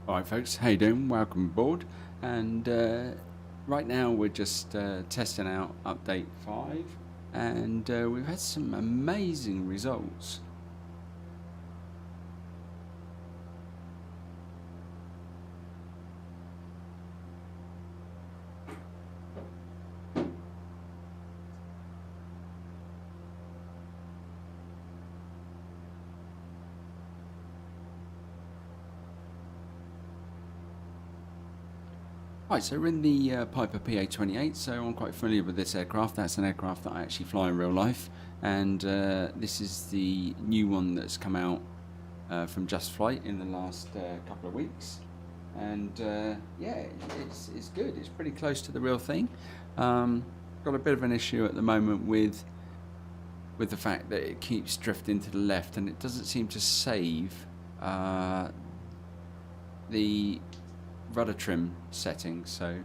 Alright folks, how you doing? Welcome aboard. And right now we're just testing out update 5 and we've had some amazing results. Right, so we're in the Piper PA-28, so I'm quite familiar with this aircraft. That's an aircraft that I actually fly in real life, and this is the new one that's come out from Just Flight in the last couple of weeks. And yeah, it's good. It's pretty close to the real thing. Got a bit of an issue at the moment with the fact that it keeps drifting to the left, and it doesn't seem to save the rudder trim settings. So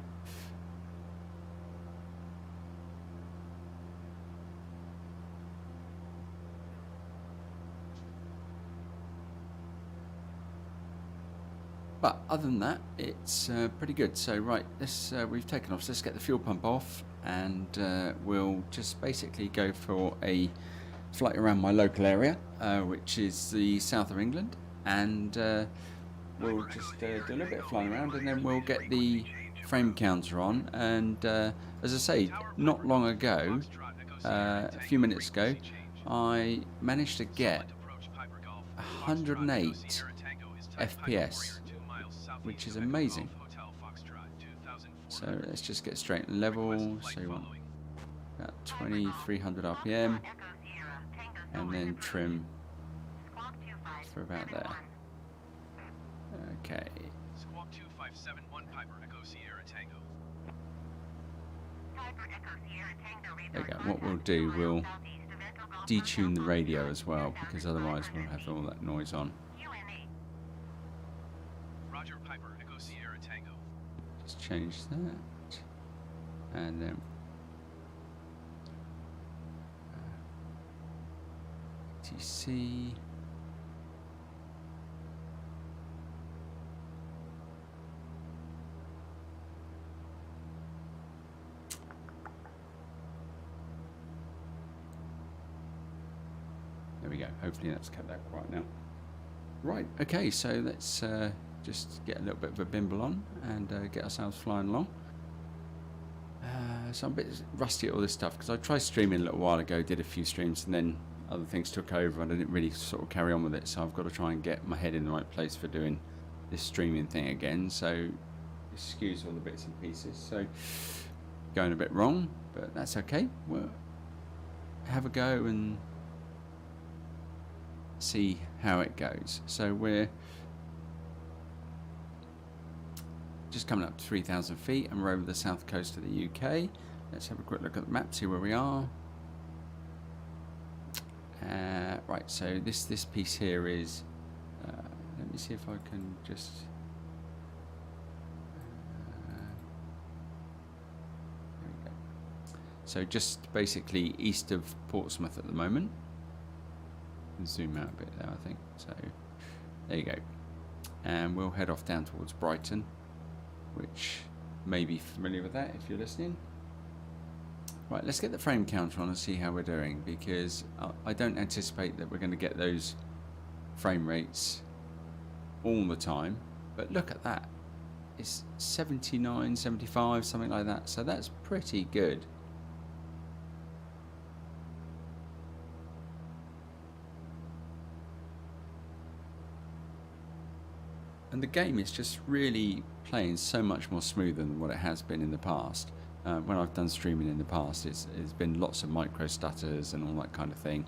but other than that, it's pretty good. So right, this we've taken off, so let's get the fuel pump off, and we'll just basically go for a flight around my local area, which is the south of England, and we'll just do a little bit of flying around, and then we'll get the frame counter on. And as I say, not long ago, a few minutes ago, I managed to get 108 FPS, which is amazing. So let's just get straight and level. So you want about 2300 RPM, and then trim for about there. Okay. Squawk 2571 Piper Echo Sierra Tango. There we go. What we'll do, we'll detune the radio as well, because otherwise we'll have all that noise on. Roger, Piper Echo Sierra Tango. Just change that, and then TC. There we go. Hopefully that's kept that quiet now. Right, okay, so let's just get a little bit of a bimble on and get ourselves flying along. So I'm a bit rusty at all this stuff, because I tried streaming a little while ago, did a few streams, and then other things took over and I didn't really sort of carry on with it. So I've got to try and get my head in the right place for doing this streaming thing again. So excuse all the bits and pieces. So going a bit wrong, but that's okay. We'll have a go and see how it goes. So we're just coming up to 3,000 feet, and we're over the south coast of the UK. Let's have a quick look at the map, see where we are. Right, so this piece here is let me see if I can just there we go. So just basically east of Portsmouth at the moment. Zoom out a bit there, I think. So there you go, and we'll head off down towards Brighton, which may be familiar with that if you're listening. Right, let's get the frame counter on and see how we're doing, because I don't anticipate that we're going to get those frame rates all the time, but look at that, it's 79, 75, something like that, so that's pretty good. And the game is just really playing so much more smoother than what it has been in the past. When I've done streaming in the past, it's been lots of micro stutters and all that kind of thing,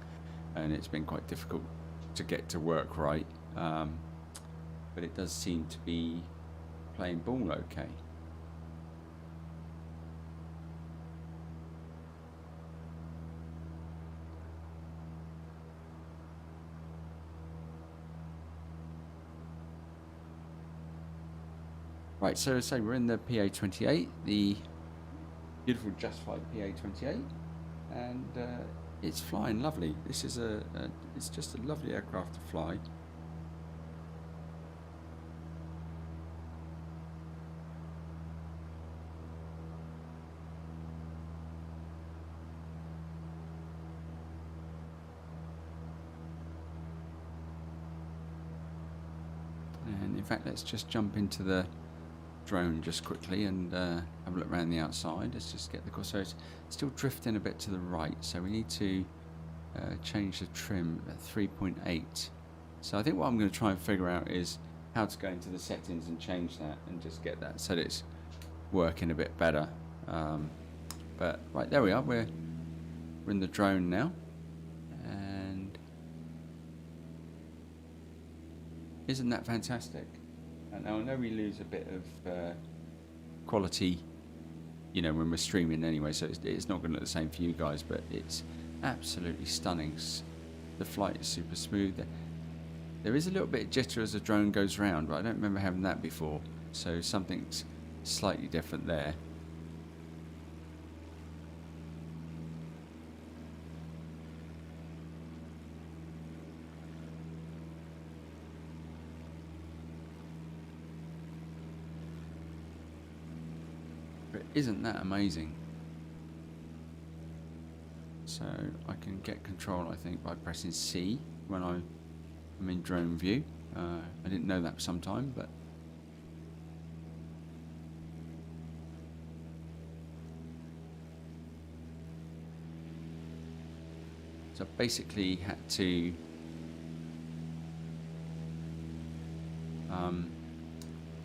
and it's been quite difficult to get to work right. But it does seem to be playing ball okay. Right, so we're in the PA-28, the beautiful Just Flight PA-28, and it's flying lovely. This is it's just a lovely aircraft to fly. In fact, let's just jump into the drone just quickly and have a look around the outside. Let's just get the course. So it's still drifting a bit to the right, so we need to change the trim at 3.8. So I think what I'm going to try and figure out is how to go into the settings and change that and just get that so that it's working a bit better. But right, there we are. We're in the drone now, and isn't that fantastic? Now I know we lose a bit of quality, you know, when we're streaming anyway, so it's not going to look the same for you guys, but it's absolutely stunning. The flight is super smooth. There is a little bit of jitter as the drone goes round, but I don't remember having that before, so something's slightly different there. But isn't that amazing? So I can get control, I think, by pressing C when I'm in drone view. I didn't know that for some time, but so I basically had to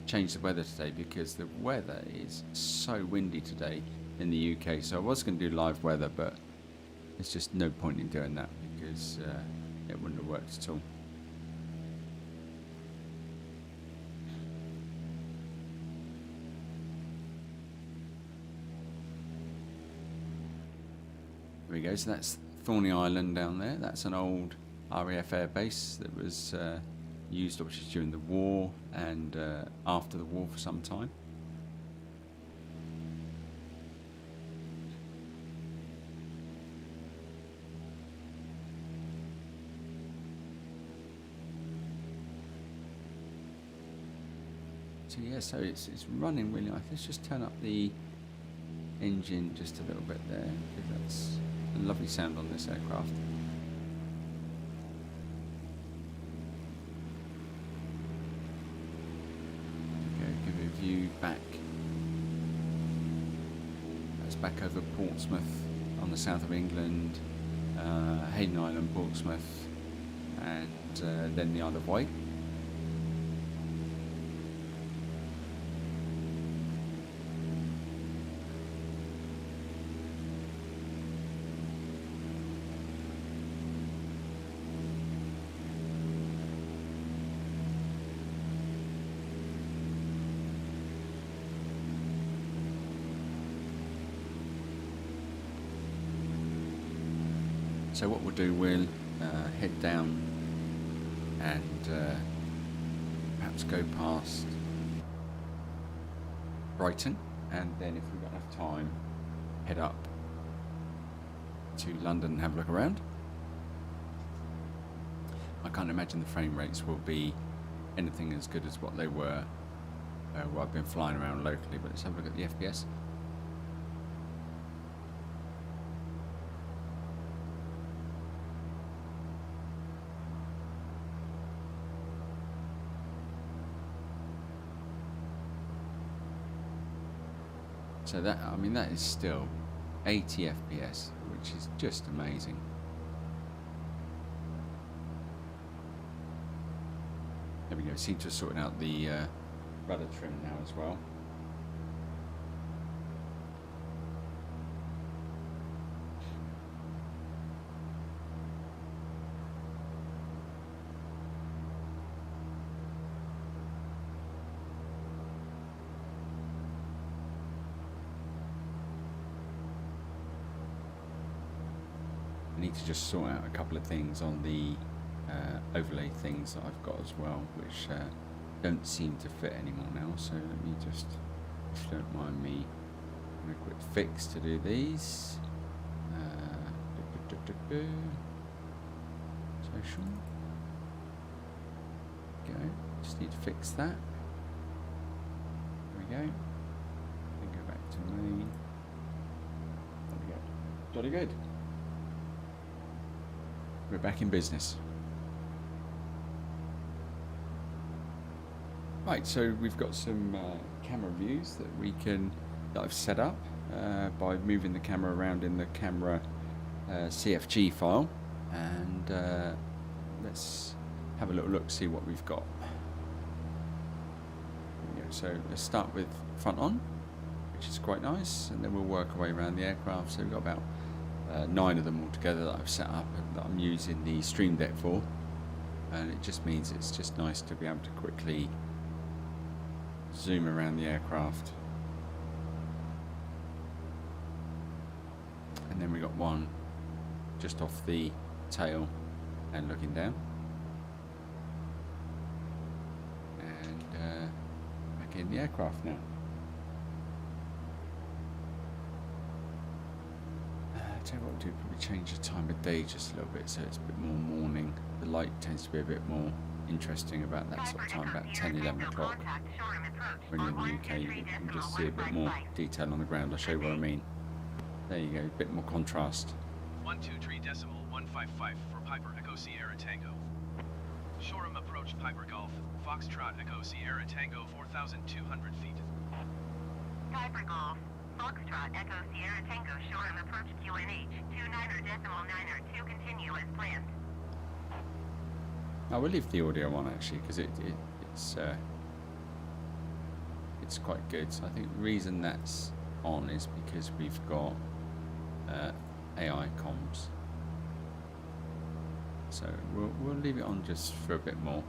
change the weather today because the weather is so windy today in the UK. So I was going to do live weather, but there's just no point in doing that because it wouldn't have worked at all. There we go. So that's Thorney Island down there. That's an old RAF air base that was used obviously during the war and after the war for some time. So yeah, so it's running really nice. Let's just turn up the engine just a little bit there, because that's a lovely sound on this aircraft. Okay, give you a view back. That's back over Portsmouth on the south of England, Hayden Island, Portsmouth, and then the Isle of Wight. So what we'll do, we'll head down and perhaps go past Brighton, and then if we've got enough time, head up to London and have a look around. I can't imagine the frame rates will be anything as good as what they were while I've been flying around locally, but let's have a look at the FPS. So that, I mean, that is still 80 FPS, which is just amazing. There we go. Seem to have sorted out the rudder trim now as well. I need to just sort out a couple of things on the overlay things that I've got as well, which don't seem to fit anymore now. So let me just, if you don't mind me, a quick fix to do these. Social. Go. Just need to fix that. There we go. Then go back to main. There we go. Jolly good. We're back in business. Right, so we've got some camera views that I've set up by moving the camera around in the camera CFG file, and let's have a little look, see what we've got. So let's start with front on, which is quite nice, and then we'll work our way around the aircraft. So we've got about 9 of them altogether that I've set up and that I'm using the Stream Deck for, and it just means it's just nice to be able to quickly zoom around the aircraft. And then we got one just off the tail and looking down, and back in the aircraft now. Tell you what we'll do, probably change the time of day just a little bit so it's a bit more morning. The light tends to be a bit more interesting about that sort of time, about 10, 11 o'clock. When you're in the UK, you can just see a bit more detail on the ground. I'll show you what I mean. There you go, a bit more contrast. 123.155 for Piper Echo Sierra Tango. Shoreham approach Piper Golf, Foxtrot Echo Sierra Tango 4,200 feet. Piper Golf, Foxtrot Echo Sierra Tango Shoreham approach QNH 29.9 to continue as planned. I will leave the audio on actually because it's quite good. So I think the reason that's on is because we've got AI comms. So we'll leave it on just for a bit more.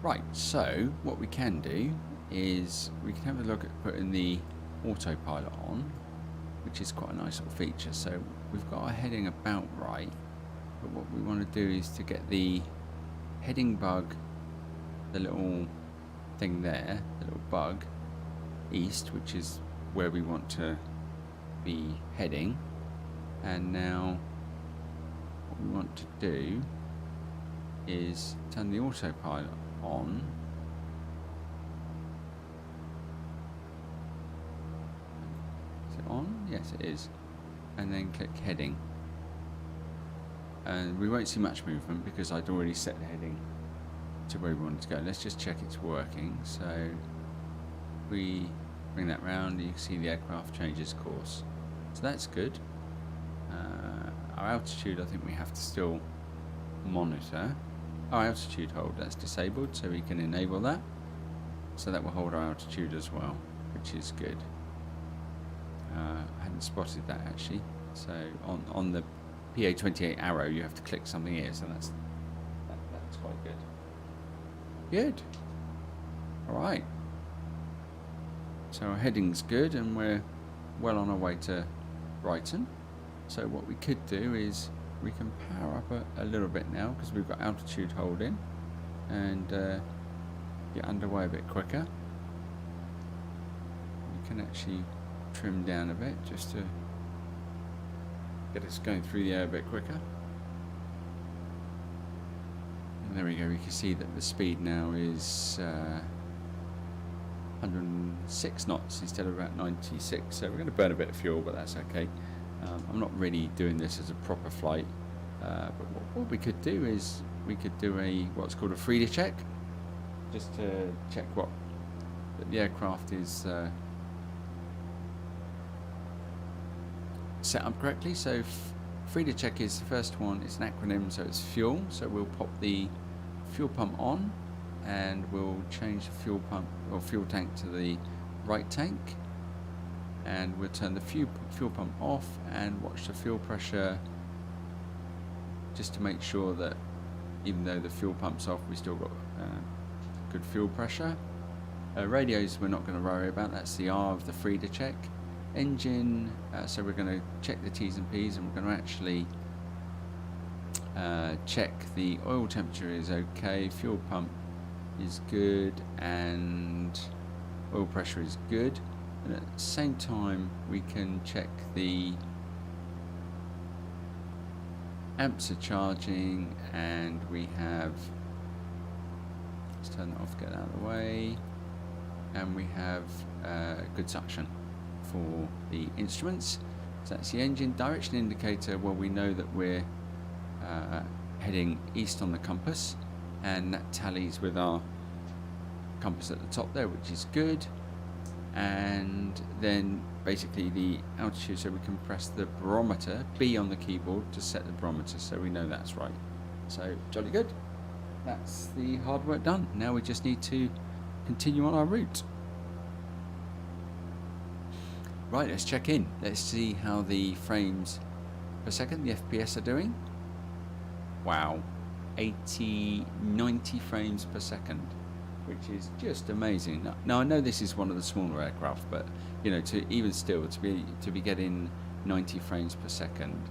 Right, so what we can do is we can have a look at putting the autopilot on, which is quite a nice little feature. So we've got our heading about right, but what we want to do is to get the heading bug, the little thing there, the little bug, east, which is where we want to be heading. And now what we want to do is turn the autopilot on. Is it on? Yes, it is. And then click heading. And we won't see much movement because I'd already set the heading to where we wanted to go. Let's just check it's working. So we bring that round, you can see the aircraft changes course. So that's good. Our altitude, I think we have to still monitor. Our altitude hold, that's disabled, so we can enable that. So that will hold our altitude as well, which is good. I hadn't spotted that actually. So on the PA28 arrow, you have to click something here, so that's quite good. Good. All right. So our heading's good, and we're well on our way to Brighton. So what we could do is we can power up a little bit now because we've got altitude hold in, and get underway a bit quicker. We can actually trim down a bit just to get us going through the air a bit quicker. And there we go, we can see that the speed now is 106 knots instead of about 96, so we're going to burn a bit of fuel, but that's okay. I'm not really doing this as a proper flight, but what we could do is we could do what's called a Frida check, just to check that the aircraft is set up correctly. So Frida check is the first one. It's an acronym, so it's fuel. So we'll pop the fuel pump on, and we'll change the fuel pump or fuel tank to the right tank, and we'll turn the fuel pump off and watch the fuel pressure, just to make sure that even though the fuel pump's off, we still got good fuel pressure. Radios we're not going to worry about, that's the R of the Frida check. Engine, so we're going to check the T's and P's, and we're going to actually check the oil temperature is okay, fuel pump is good, and oil pressure is good. And at the same time we can check the amps are charging, and we have, let's turn that off, get that out of the way, and we have good suction for the instruments. So that's the engine. Direction indicator, well, we know that we're heading east on the compass, and that tallies with our compass at the top there, which is good. And then basically the altitude, so we can press the barometer B on the keyboard to set the barometer, so we know that's right. So jolly good. That's the hard work done. Now we just need to continue on our route. Right, let's check in. Let's see how the frames per second, the FPS, are doing. Wow, 90 frames per second, which is just amazing. Now I know this is one of the smaller aircraft, but you know, to even still to be getting 90 frames per second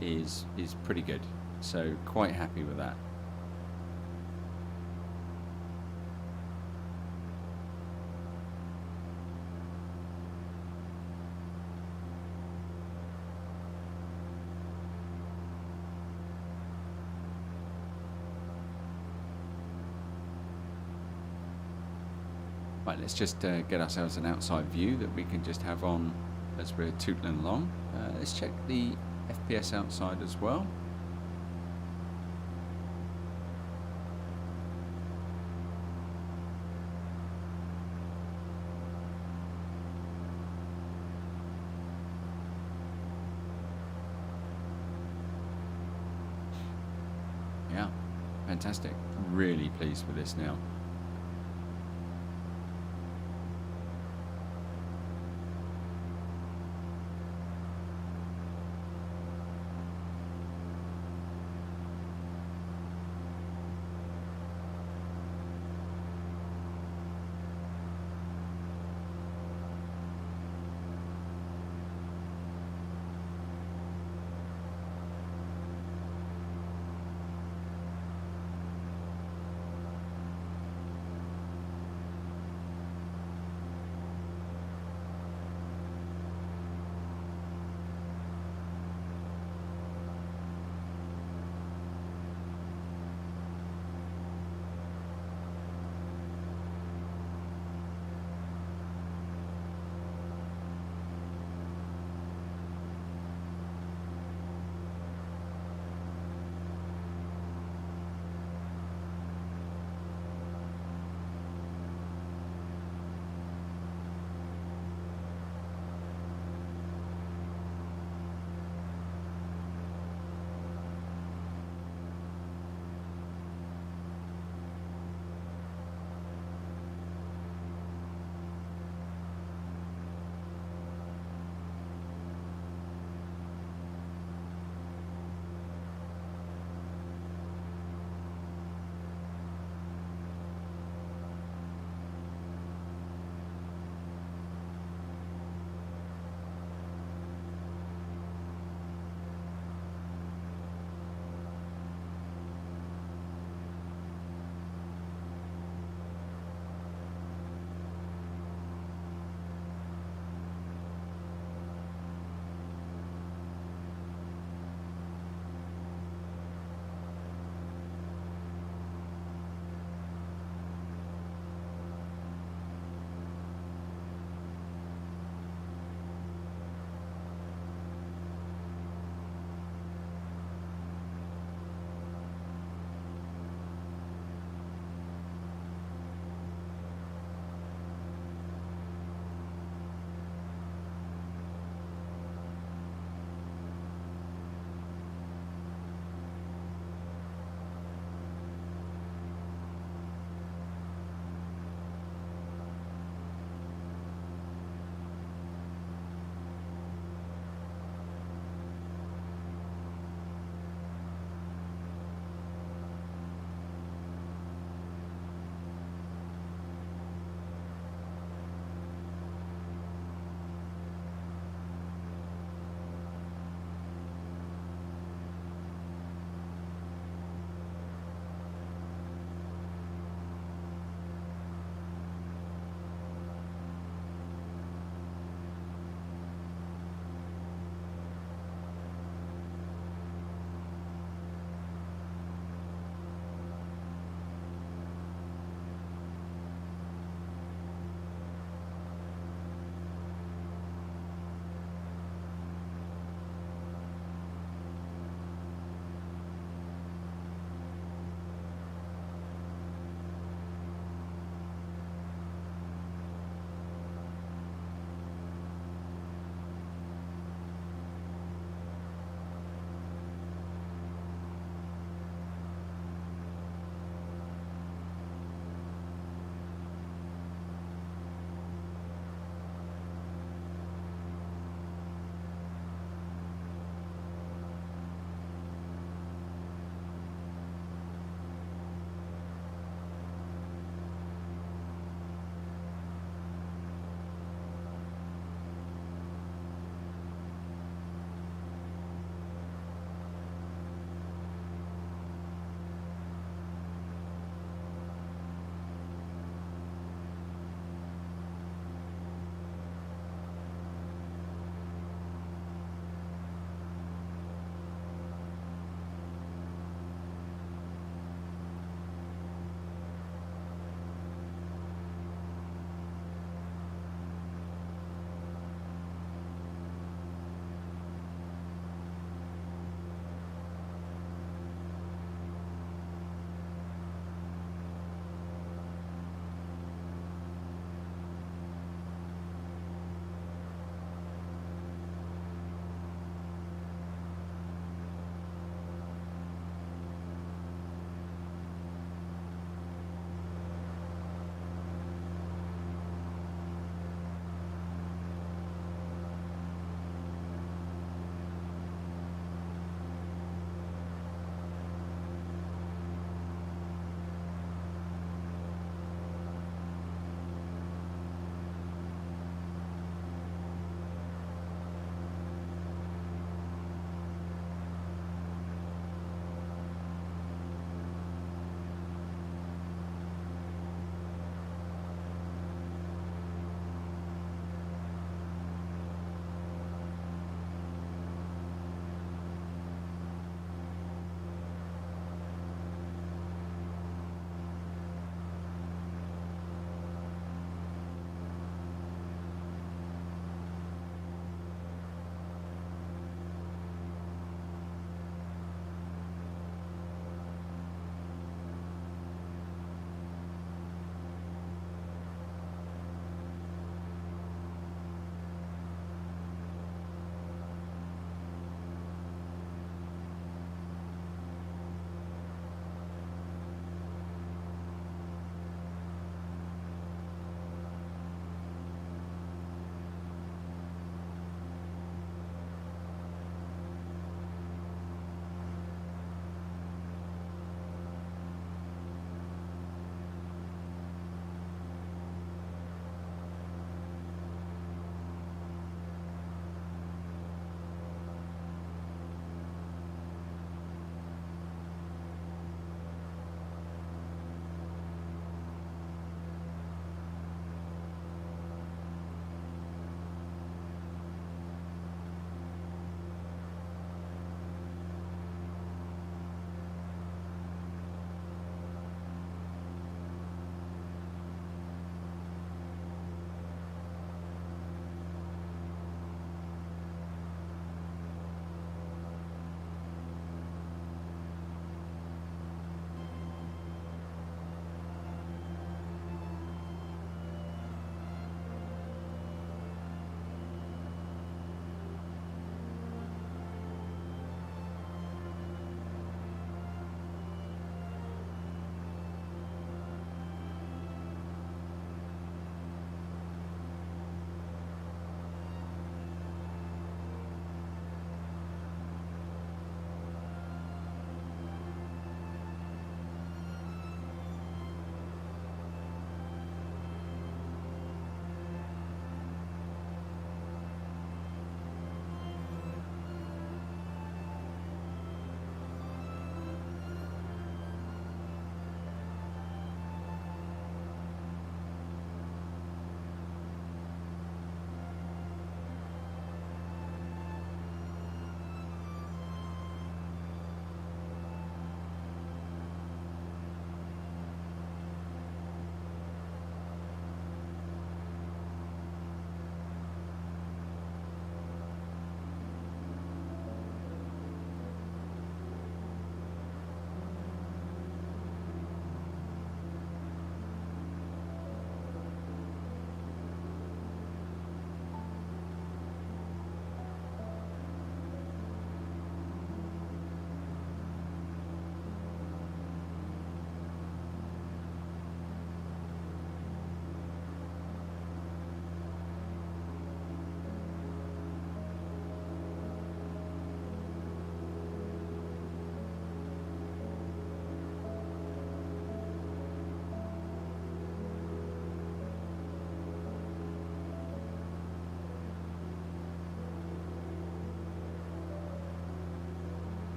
is pretty good. So quite happy with that. Right, let's just get ourselves an outside view that we can just have on as we're tootling along. Let's check the FPS outside as well. Yeah, fantastic. Really pleased with this now.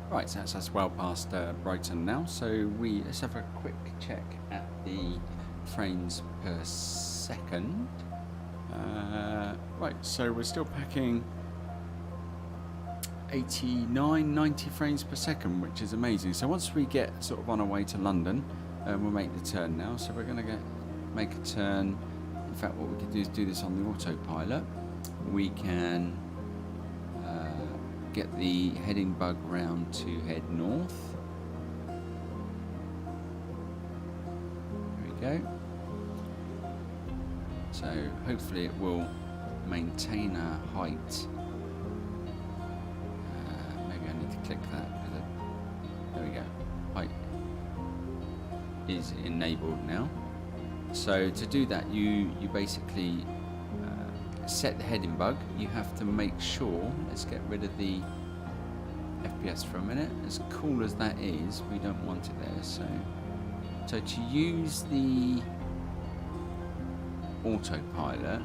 Right, so that's us well past Brighton now. So let's have a quick check at the frames per second. Right, so we're still packing 89, 90 frames per second, which is amazing. So once we get sort of on our way to London, we'll make the turn now. So we're going to make a turn. In fact, what we can do is do this on the autopilot. We can get the heading bug round to head north. There we go. So hopefully it will maintain our height. Maybe I need to click that. There we go. Height is enabled now. So to do that, you basically set the heading bug. You have to make sure, let's get rid of the FPS for a minute. As cool as that is, we don't want it there. So to use the autopilot,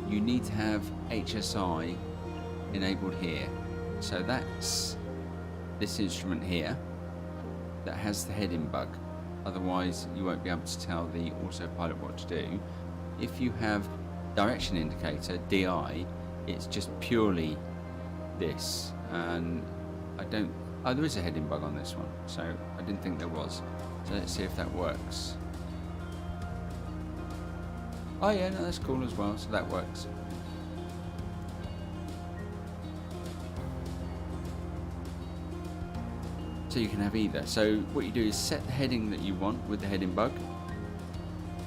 you need to have HSI enabled here. So that's this instrument here that has the heading bug. Otherwise you won't be able to tell the autopilot what to do. If you have direction indicator, DI, it's just purely this, and there is a heading bug on this one, so I didn't think there was. So let's see if that works. Oh yeah, no, that's cool as well, so that works. So you can have either. So what you do is set the heading that you want with the heading bug,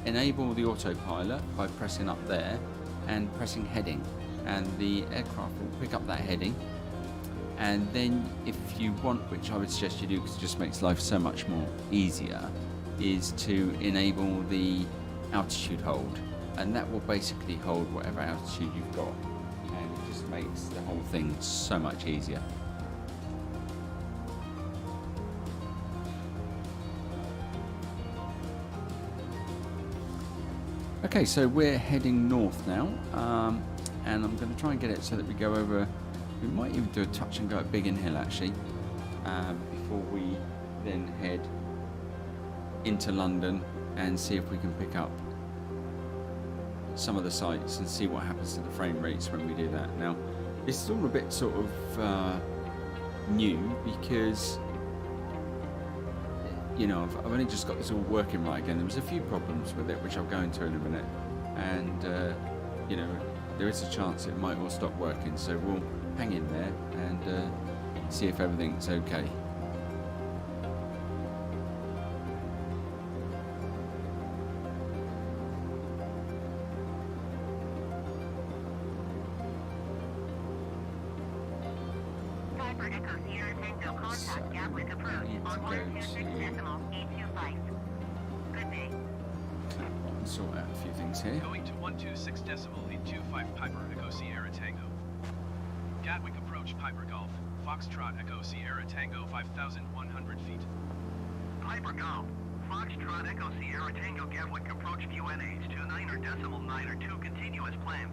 enable the autopilot by pressing up there and pressing heading, and the aircraft will pick up that heading. And then if you want, which I would suggest you do because it just makes life so much more easier, is to enable the altitude hold, and that will basically hold whatever altitude you've got, and it just makes the whole thing so much easier. Okay, so we're heading north now, and I'm going to try and get it so that we go over. We might even do a touch and go at Biggin Hill actually, before we then head into London and see if we can pick up some of the sites and see what happens to the frame rates when we do that. Now, this is all a bit sort of new because, you know, I've only just got this all working right again. There was a few problems with it, which I'll go into in a minute, and you know, there is a chance it might all stop working. So we'll hang in there and see if everything's okay. Piper Echo Sierra Tango contact Gatwick approach on 126.825. Good day. Sort out a few things here. Going to 126.825 Piper Echo Sierra Tango. Gatwick approach Piper Golf. Foxtrot Echo Sierra Tango 5,100 feet. Piper Golf. Foxtrot Echo Sierra Tango Gatwick approach QNH 29.902 continue as planned.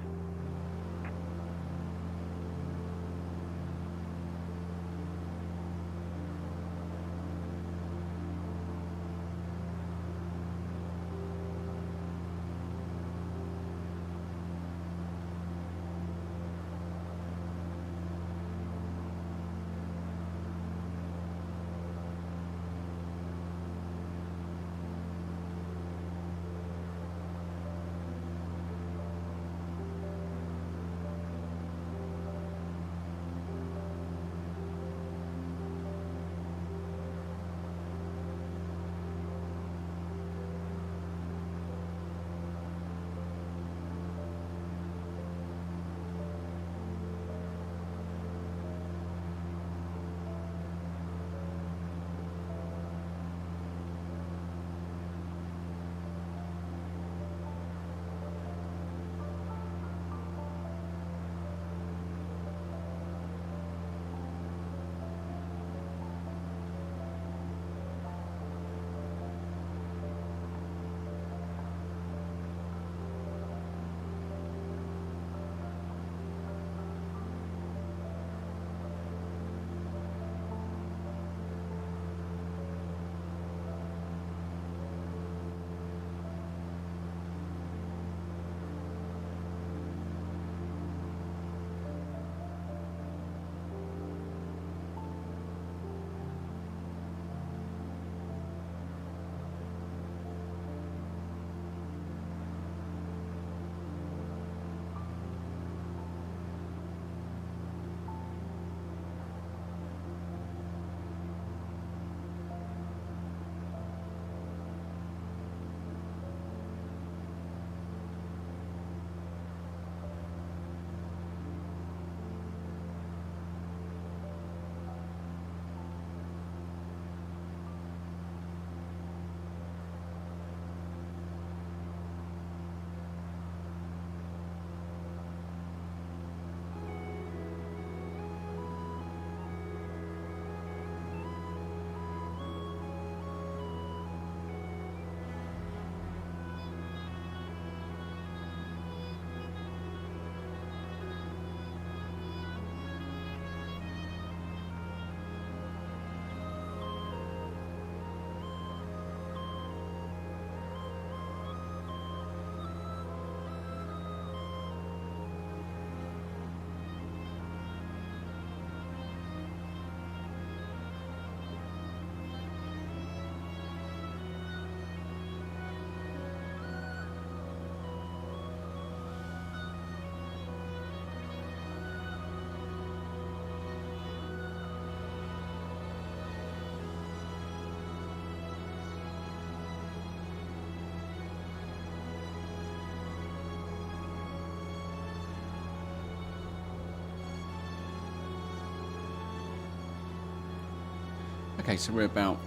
Okay, so we're about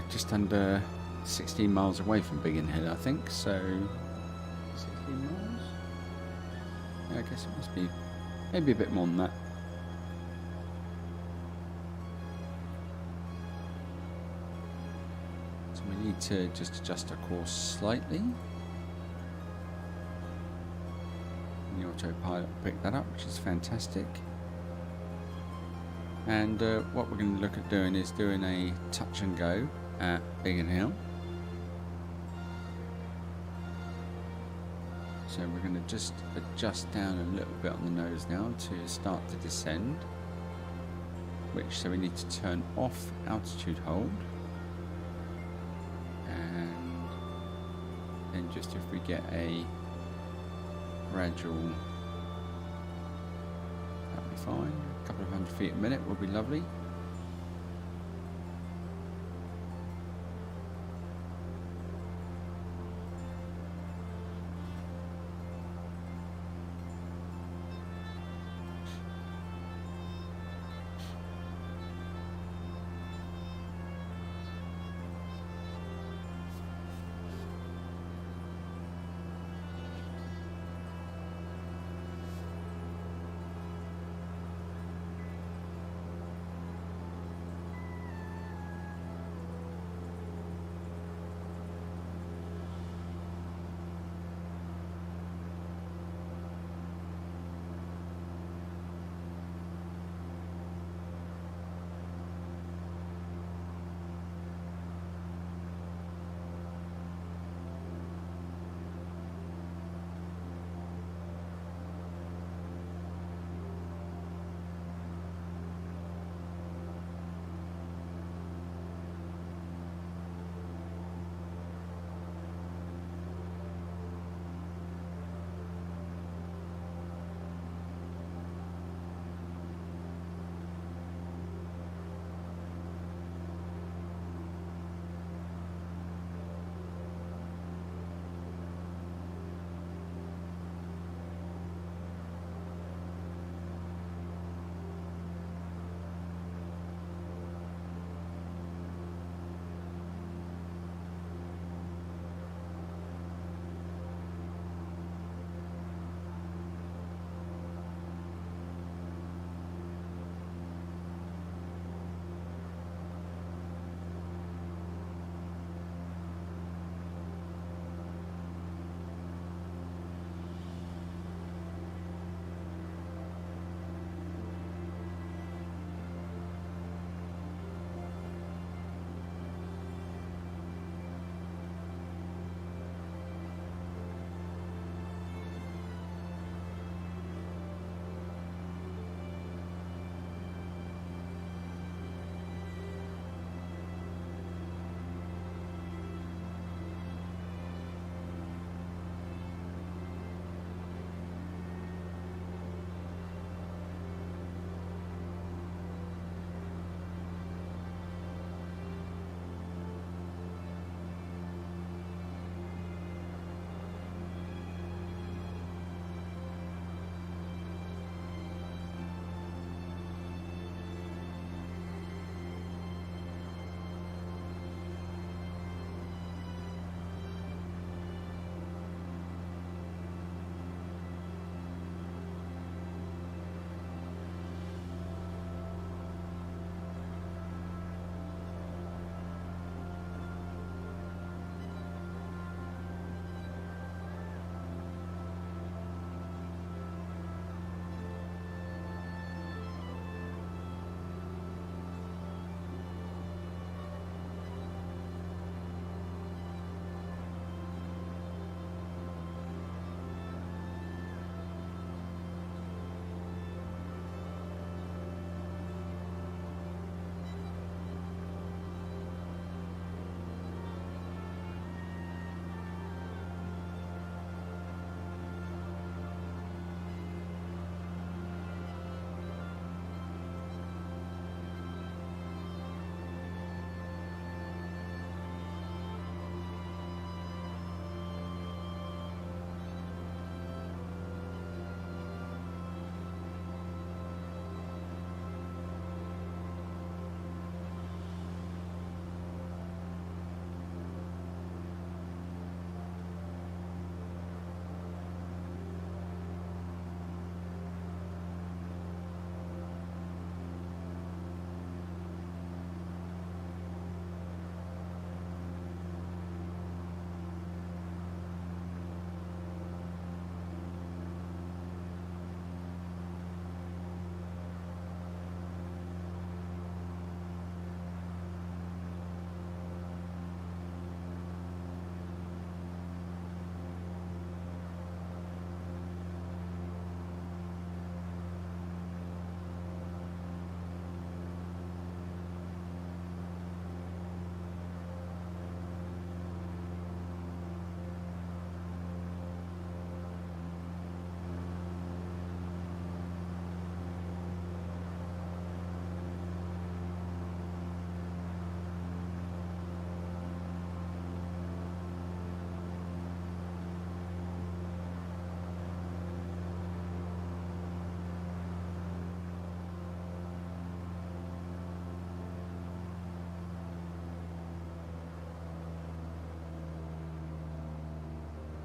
just under 16 miles away from Biggin Hill, I think. So 16 miles? Yeah, I guess it must be maybe a bit more than that. So we need to just adjust our course slightly. And the autopilot will pick that up, which is fantastic. And what we're going to look at doing is doing a touch and go at Biggin Hill. So we're going to just adjust down a little bit on the nose now to start to descend. So we need to turn off altitude hold. And then just if we get a gradual, that'll be fine. A couple of 100 feet a minute will be lovely.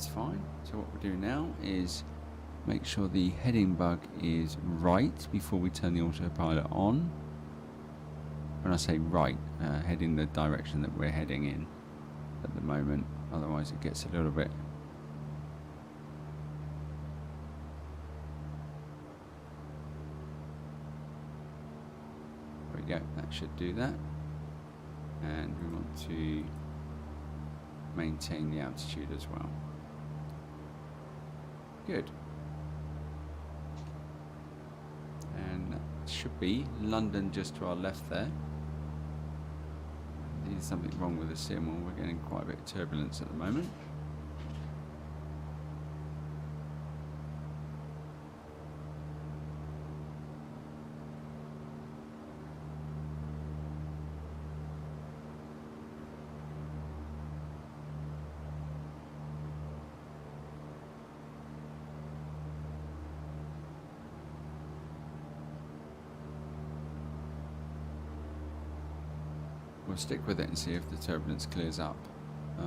that's fine. So what we'll do now is make sure the heading bug is right before we turn the autopilot on. When I say right, heading the direction that we're heading in at the moment, otherwise it gets a little bit there we go, that should do that. And we want to maintain the altitude as well. Good. And that should be London just to our left there. There's something wrong with the sim, or we're getting quite a bit of turbulence at the moment. We'll stick with it and see if the turbulence clears up. I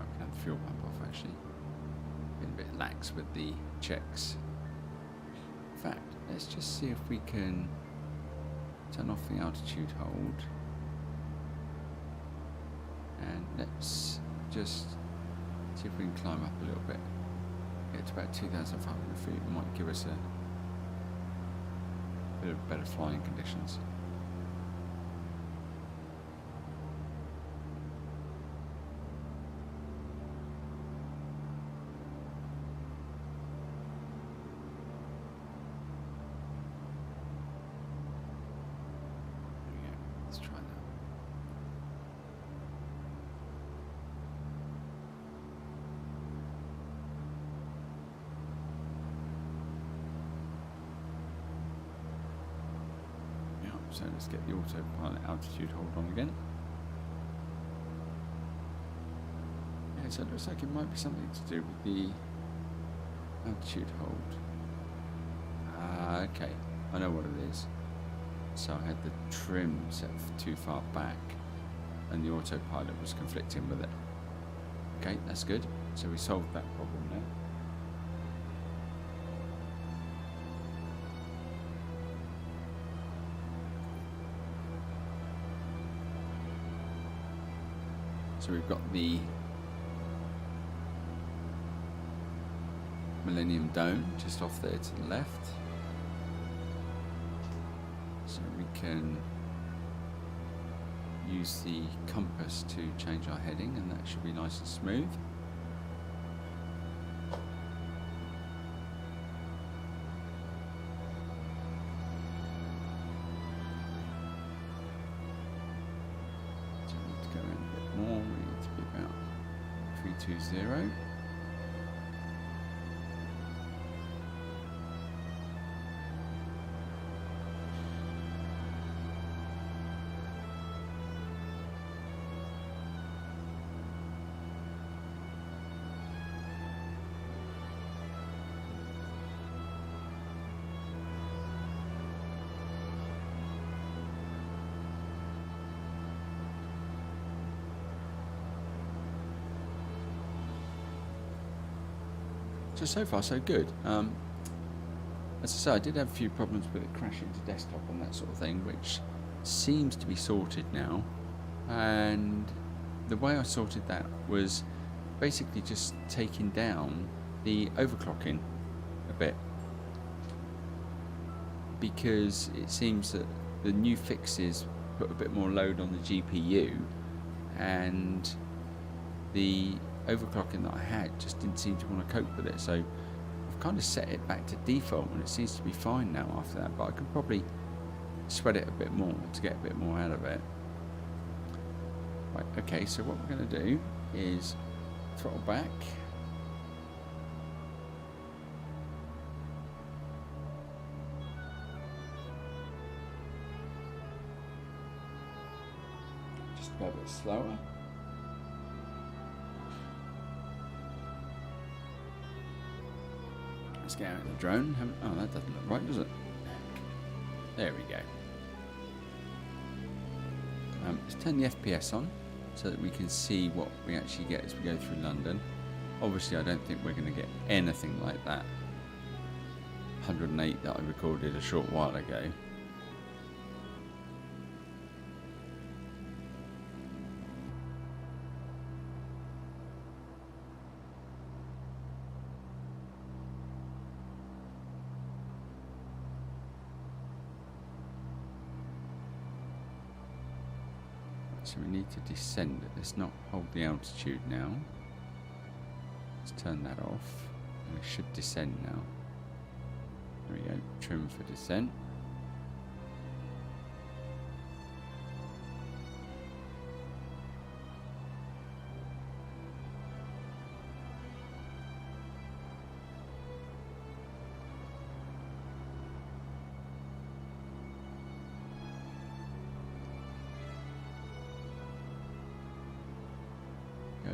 can have the fuel pump off actually. Been a bit lax with the checks. In fact, let's just see if we can turn off the altitude hold, and let's just see if we can climb up a little bit, get to about 2,500 feet. It might give us a bit of better flying conditions. So let's get the autopilot altitude hold on again. Yeah, so it looks like it might be something to do with the altitude hold. Okay, I know what it is. So I had the trim set too far back and the autopilot was conflicting with it. Okay, that's good. So we solved that problem now. So we've got the Millennium Dome just off there to the left. So we can use the compass to change our heading, and that should be nice and smooth. So we need to go in a bit more. We need to be about 320. So far so good. As I say, I did have a few problems with it crashing to desktop and that sort of thing, which seems to be sorted now. And the way I sorted that was basically just taking down the overclocking a bit, because it seems that the new fixes put a bit more load on the GPU, and the overclocking that I had just didn't seem to want to cope with it. So I've kind of set it back to default and it seems to be fine now after that, but I could probably sweat it a bit more to get a bit more out of it. Right, okay, so what we're going to do is throttle back. go a bit slower. Let's get out of the drone. Oh, that doesn't look right, does it? There we go. Let's turn the FPS on so that we can see what we actually get as we go through London. Obviously, I don't think we're going to get anything like that 108 that I recorded a short while ago. So we need to descend it. Let's not hold the altitude now. Let's turn that off. And we should descend now. There we go. Trim for descent.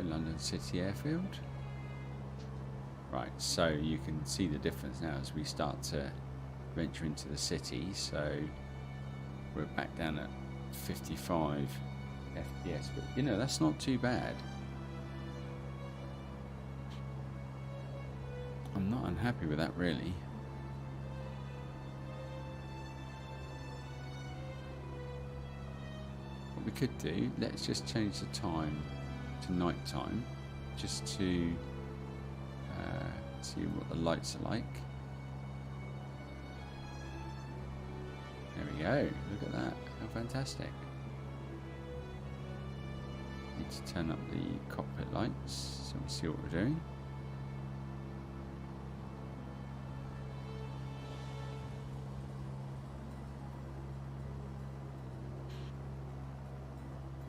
London City Airfield. Right, so you can see the difference now as we start to venture into the city. So we're back down at 55 FPS, but you know, that's not too bad. I'm not unhappy with that, really. What we could do, let's just change the time to night time, just to see what the lights are like. There we go. Look at that. How fantastic. Need to turn up the cockpit lights so we see what we're doing.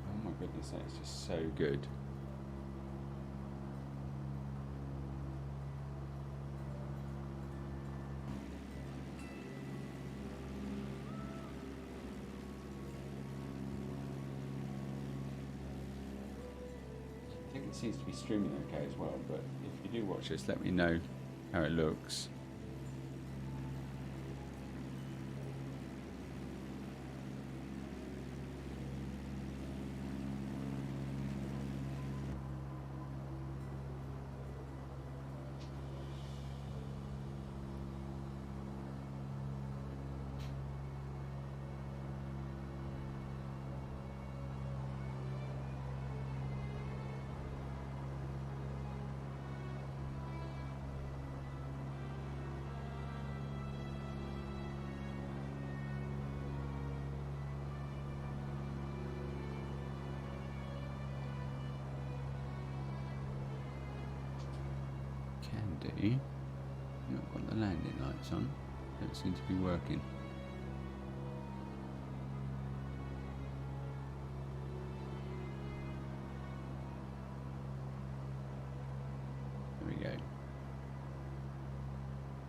Oh my goodness, that is just so good. It seems to be streaming okay as well, but if you do watch this, let me know how it looks. Can do. Not got the landing lights on. Don't seem to be working. There we go.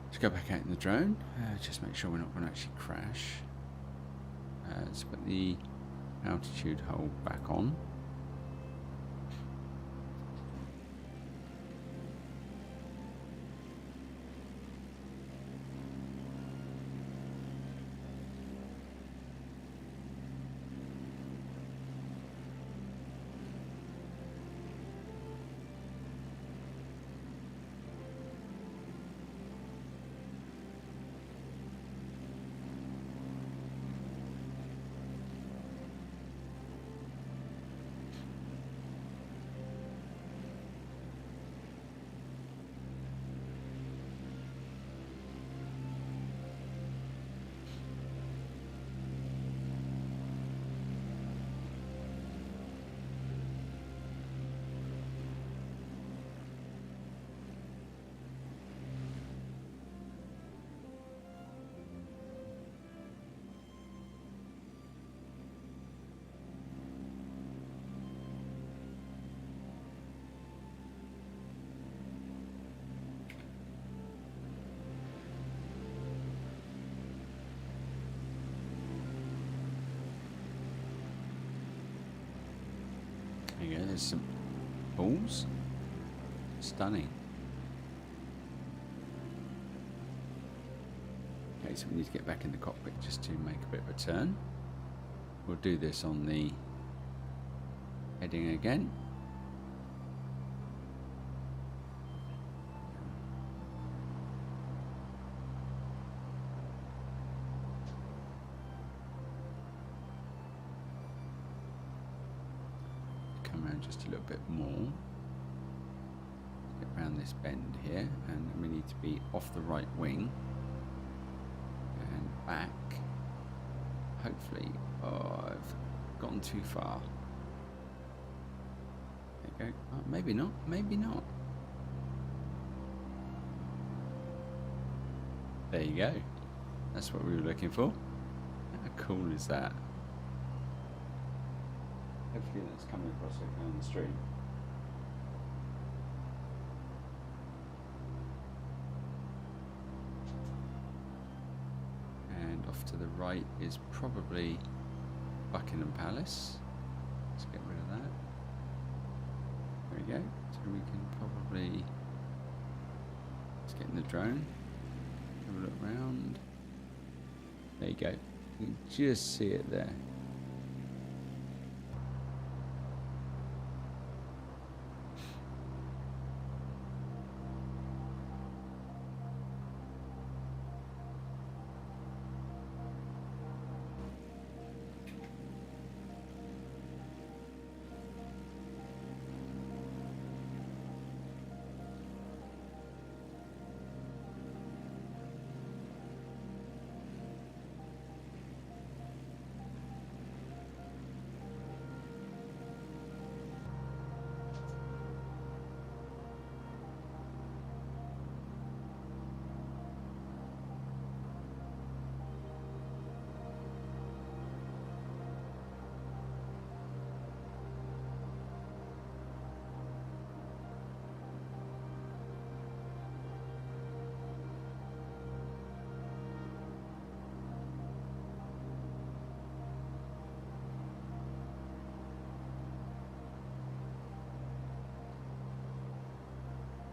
Let's go back out in the drone. Just make sure we're not going to actually crash. Let's put the altitude hold back on. There's some balls. Stunning. Okay, so we need to get back in the cockpit just to make a bit of a turn. We'll do this on the heading again. Come around just a little bit more. Get around this bend here, and we need to be off the right wing and back. Hopefully, oh, I've gone too far. There you go. Oh, maybe not. Maybe not. There you go. That's what we were looking for. How cool is that? Hopefully that's coming across okay on the stream. And off to the right is probably Buckingham Palace. Let's get rid of that. There we go. So we can probably... Let's get in the drone. Have a look round. There you go. You can just see it there.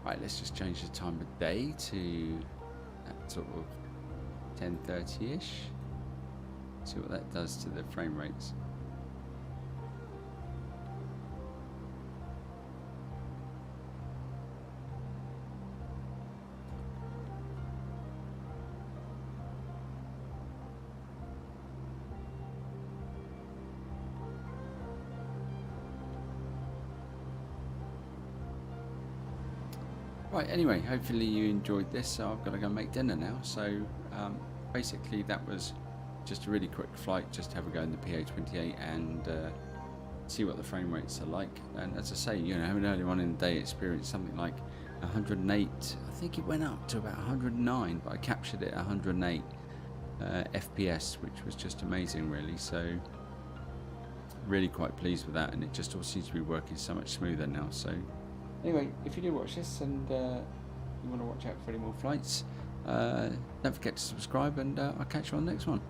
Right, let's just change the time of day to that sort of 10:30ish. See what that does to the frame rates. Right, anyway, hopefully you enjoyed this. So I've got to go make dinner now. So basically that was just a really quick flight, just to have a go in the PA-28 and see what the frame rates are like. And as I say, you know, having earlier on in the day experienced something like 108, I think it went up to about 109, but I captured it at 108 FPS, which was just amazing really. So really quite pleased with that, and it just all seems to be working so much smoother now. So anyway, if you do watch this and you want to watch out for any more flights, don't forget to subscribe, and I'll catch you on the next one.